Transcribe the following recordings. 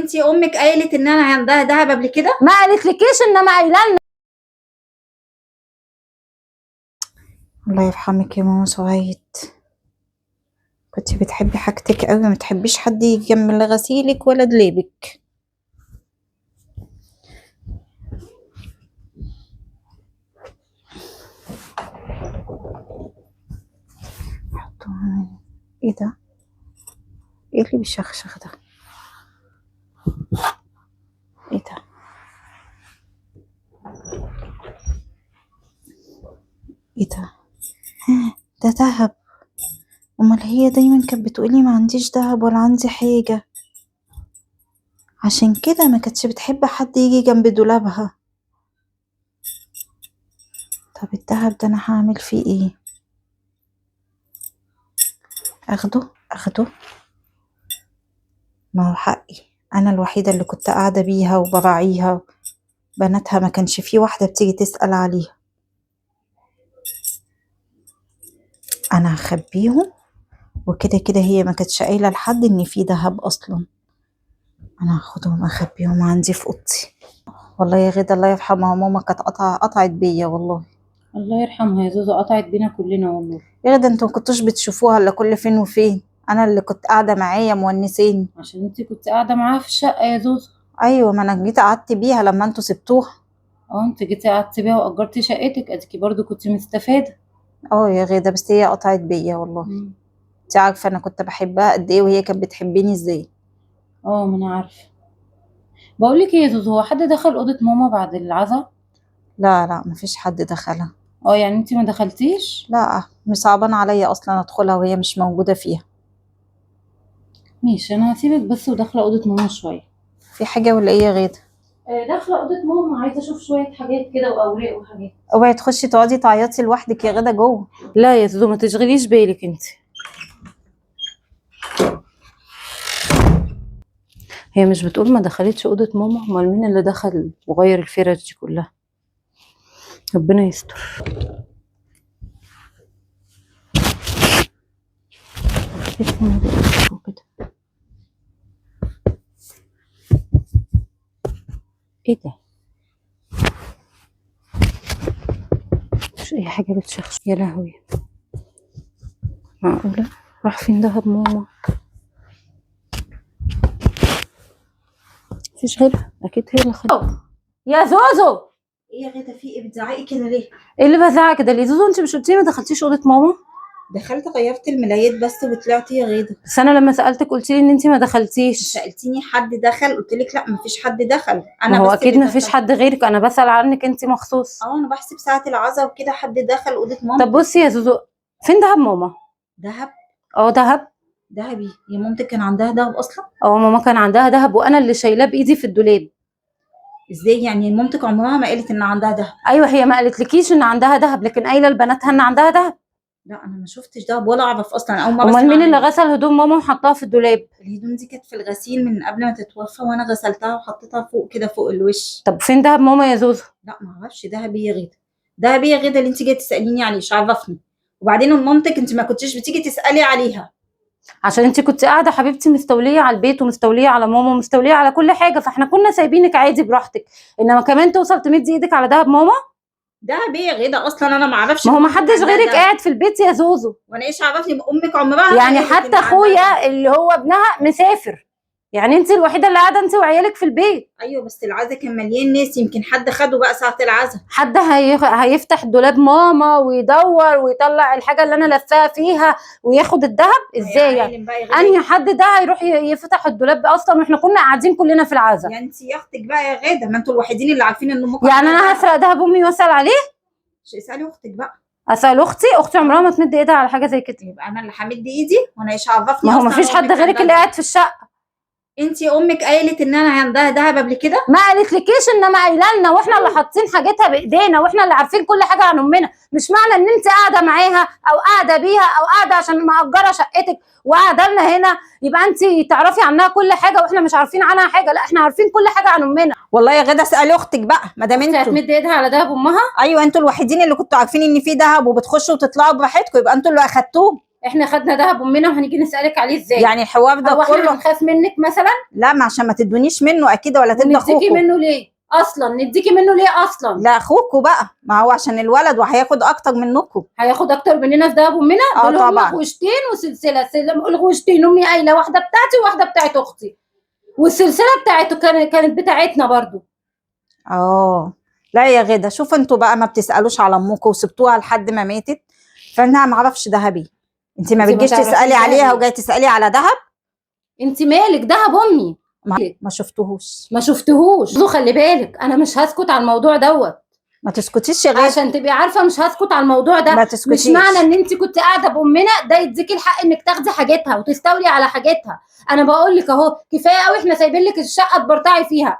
انتي امك قالت ان انا عندها دهب قبل كده؟ ما قالتلكيش، انما قايله لنا. الله يرحمك يا ماما سعيد، كنتي بتحبي حاجتك قوي، ما تحبيش حد يجي يعمل غسيلك ولا دليبك. ايه ده؟ ايه اللي بيشخشخ ده؟ ايه ده؟ ايه ده؟ ده دهب. امال هي دايما كانت بتقولي ما عنديش دهب ولا عندي حاجة، عشان كده ما كانتش بتحب حد يجي جنب دولابها. طب الدهب ده انا هعمل فيه ايه؟ اخده. ما هو حقي، انا الوحيدة اللي كنت قاعدة بيها وبراعيها، بناتها ما كانش فيه واحدة بتيجي تسأل عليها. انا هخبيهم، وكده كده هي ما كانتش قايله لحد ان في دهب اصلا. انا هاخدهم اخبيهم عندي في اوضتي. والله يا غدا الله يرحمها، ماما كانت قطعت بيا والله. الله يرحمها يا زوزو، قطعت بينا كلنا والله. يا غدا انتوا ما كنتوش بتشوفوها الا كل فين وفين، انا اللي كنت قاعده معايا مونسين. عشان انتي كنت قاعده معاها في الشقه يا زوزو. ايوه، ما انا جيت قعدت بيها لما انتوا سبتوها. انت جيتي قعدتي بيها واجرتي شقتك، اديكي برضو كنت مستفاده. يا غدا بس هي قطعت بيا والله. انت عارفه انا كنت بحبها قد ايه وهي كانت بتحبني ازاي. ما انا عارفه. بقول لك ايه يا زوزو، هو حد دخل اوضه ماما بعد العزا؟ لا مفيش حد دخلها. يعني انتي ما دخلتيش؟ لا، مش صعبان عليا اصلا ادخلها وهي مش موجوده فيها. ماشي، انا هسيبك بس وداخله اوضه ماما شويه. في حاجه ولا ايه يا غدا؟ داخله اوضه ماما، عايزه اشوف شويه حاجات كده واوراق وحاجات. اوعي تخشي تقعدي تعيطي لوحدك يا غدا جوه. لا يا زوزو، ما تشغليش بالك انت. هي مش بتقول ما دخلتش اوضه ماما؟ امال مين اللي دخل وغير الفرش دي كلها؟ ربنا يستر. ايه ده؟ مش اي حاجه بتشخص. يا لهوي، معقوله؟ راح فين دهب ماما؟ مفيش غيرها اكيد، هي اللي خدتها. يا زوزو، ايه يا غدا؟ في ايه بتزعقي كده ليه؟ ايه اللي بزعق كده ليه؟ زوزو انت مش قلتي ما دخلتيش اوضه ماما؟ دخلت غيرت الملايات بس وطلعت يا غدا. بس انا لما سالتك قلتي لي ان انت ما دخلتيش. سالتيني حد دخل، قلت لك لا مفيش حد دخل، ما انا هو بس اكيد اللي ما فيش دخلت. حد غيرك، انا بسال عنك انت مخصوص. انا بحسب ساعه العزا وكده حد دخل اوضه ماما. طب بصي يا زوزو، فين دهب ماما؟ دهب؟ دهب. دهبي؟ هي مامتك كان عندها دهب اصلا؟ ماما كان عندها دهب وانا اللي شايلاه بايدي في الدولاب. ازاي يعني؟ مامتك عمرها ما قالت ان عندها دهب. ايوه، هي ما قالتلكيش ان عندها دهب، لكن قايله لبناتها ان عندها دهب. لا انا ما شفتش دهب ولا اعرف اصلا، اول مره امال اسمع مين اللي عنه. غسل هدوم ماما وحطها في الدولاب؟ الهدوم دي كانت في الغسيل من قبل ما تتوفى، وانا غسلتها وحطيتها فوق كده فوق الوش. طب فين دهب ماما يا زوزو؟ لا ما اعرفش دهب ايه يا غدا. دهب ايه يا غدا اللي انت جايه تساليني عليه؟ مش عرفني. وبعدين مامتك انت ما كنتيش بتيجي تسالي عليها. عشان انت كنت قاعده حبيبتي مستوليه على البيت ومستوليه على ماما ومستوليه على كل حاجه، فاحنا كنا سايبينك عادي براحتك، انما كمان توصل تمد ايدك على دهب ماما؟ دهب ايه يا غدا؟ اصلا انا ما اعرفش. ما هو ما حدش غيرك قاعد في البيت يا زوزو. وانا ايش عرفني؟ امك عمرها يعني حتى اخويا اللي هو ابنها مسافر، يعني انت الوحيده اللي قاعده انت وعيالك في البيت. ايوه بس العزا كان مليان ناس، يمكن حد خده بقى ساعه العزا. حد هيفتح دولاب ماما ويدور ويطلع الحاجه اللي انا لفاها فيها وياخد الذهب؟ ازاي يعني؟ انهي حد ده هيروح يفتح الدولاب اصلا واحنا كنا قاعدين كلنا في العزا؟ يعني انت يا اختك بقى يا غاده، ما انتوا الوحيدين اللي عارفين ان امك. يعني انا هسرق ذهب امي واسال عليه؟ اسالي اختك بقى. اسال اختي عمرها ما تمد ايدها على حاجه زي كده. يبقى انا اللي همد ايدي وانا ايش عرفني؟ ما هو ما فيش حد غيرك اللي قاعد في الشقه. انت امك قالت ان انا عندها دهب قبل كده؟ ما قالتلكيش، انما قايله لنا، واحنا اللي حاطين حاجتها بايدينا واحنا اللي عارفين كل حاجه عن امنا. مش معنى ان انت قاعده معاها او قاعده بيها او قاعده عشان مأجره شقتك وقاعده لنا هنا يبقى انت تعرفي عنها كل حاجه واحنا مش عارفين عنها حاجه. لا، احنا عارفين كل حاجه عن امنا. والله يا غدا اسالي اختك بقى، ما دام انتوا هتمد ايدها على دهب امها. ايوه انتوا الوحيدين اللي كنتوا عارفين ان في دهب وبتخشوا وتطلعوا براحتكم، يبقى انتوا اللي اخدتوه. احنا خدنا دهب امنا وهنيجي نسالك عليه ازاي؟ يعني الحوار ده هو احنا كله بنخاف منك مثلا؟ لا، ما عشان ما تدونيش منه اكيد ولا تدي ونديكي اخوكوا. منه ليه اصلا؟ نديكي منه ليه اصلا؟ لا اخوكوا بقى، ما هو عشان الولد وهياخد اكتر منكم. هياخد اكتر مننا في دهب امنا؟ دول هم طبعا. غوشتين وسلسله، الغوشتين امي قايله واحده بتاعتي وواحده بتاعت اختي، والسلسله بتاعته كانت بتاعتنا برضو. لا يا غدا، شوف انتوا بقى ما بتسالوش على امكم وسبتوها لحد ما ماتت، فانا ما اعرفش دهبي. انت ما انت ما بتجيش تعرفيش تسالي عليها دهبي. وجاي تسالي على دهب. انت مالك؟ دهب امي ما شفتهوش. ما شفتهوش. خلي بالك انا مش هسكت على الموضوع دوت. ما تسكتيش يا غدا عشان تبقي عارفه مش هسكت على الموضوع ده. ما تسكتيش. مش معنى ان انت كنت قاعده بامنا ده يديكي الحق انك تاخدي حاجتها وتستولي على حاجتها. انا بقول لك اهو كفايه قوي احنا سايبين لك الشقه تبرطعي فيها.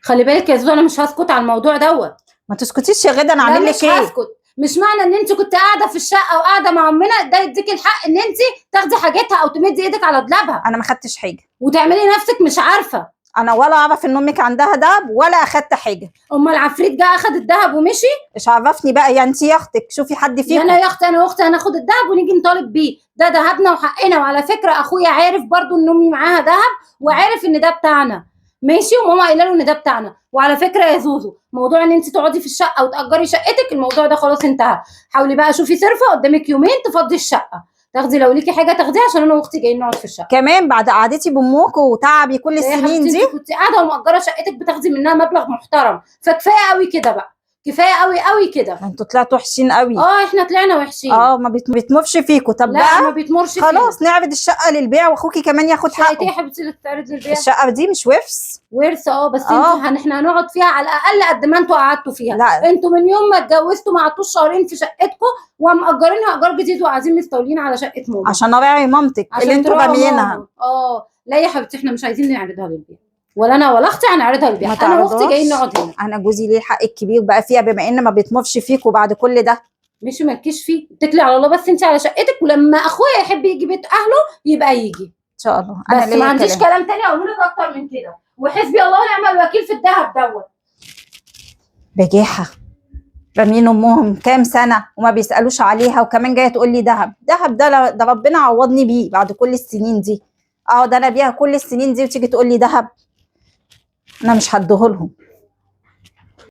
خلي بالك يا زوزو انا مش هسكت على الموضوع دوت. ما تسكتيش يا غدا، انا لا اعمل مش لك ايه؟ هسكت. مش معنى ان انت كنت قاعده في الشقه وقاعده مع امنا ده يديكي الحق ان انت تاخدي حاجتها او تمدي ايدك على دولابها انا ما خدتش حاجه وتعملي نفسك مش عارفه. انا ولا اعرف ان امك عندها دهب ولا اخدت حاجه. امال العفريت جه اخد الذهب ومشي؟ ايش عرفني بقى؟ يعني انت يا اختك شوفي حد يا فيكم. انا يا اختي انا واختي هناخد الذهب ونيجي نطالب بيه، ده ذهبنا وحقنا. وعلى فكره اخويا عارف برضو ان امي معاها ذهب وعارف ان ده بتاعنا ماشي، وماما قايله له ان ده بتاعنا. وعلى فكره يا زوزو موضوع ان انت تقعدي في الشقه وتاجري شقتك الموضوع ده خلاص انتهى. حاولي بقى شوفي صرفه قدامك يومين تفضي الشقه تاخدي لو ليكي حاجه تاخديها عشان انا واختي جايين نقعد في الشقه. كمان بعد قعدتي بامك وتعبي كل يا السنين حبيبتي دي. انت كنت قاعده ومأجره شقتك بتاخدي منها مبلغ محترم، فكفايه قوي كده بقى، كفايه قوي قوي كده. انتوا طلعتوا وحشين قوي. احنا طلعنا وحشين. ما بيتمرش فيكوا. طب لا بقى ما بيتمرش خلاص نعرض الشقه للبيع واخوكي كمان ياخد شقتي حقه. يا حبيبتي اللي تتعرض للبيع. الشقه دي مش ورث. ورث بس انتوا احنا هنقعد فيها على الاقل قد ما انتوا قعدتوا فيها. لا. انتوا من يوم ما اتجوزتوا ما قعدتوش شهرين في شقتكم ومأجرينها ايجار جديد وقاعدين مستولين على شقه ماما عشان اراعي مامتك اللي انتوا راميينها. لا يا حبيبتي احنا مش عايزين نعرضها للبيع، ولا انا ولا اختي هنعرضها للبيع. ما انا واختي تعرضوهاش. جايين نقعد هنا. انا جوزي ليه الحق الكبير بقى فيها بما ان ما بيتمرش فيكوا بعد كل ده. مش مالكيش فيه، اتكلي على الله بس انت على شقتك، ولما اخويا يحب يجي بيت اهله يبقى يجي ان شاء الله. بس ما عنديش كلام تاني اقول لك اكتر من كده. وحسبي الله ونعم الوكيل في الذهب دوت. بجاحه رامين امهم كام سنه وما بيسالوش عليها، وكمان جايه تقول لي دهب ده ربنا عوضني بيه بعد كل السنين دي. ده انا بيها كل السنين دي وتيجي تقول لي دهب. انا مش هديهولهم.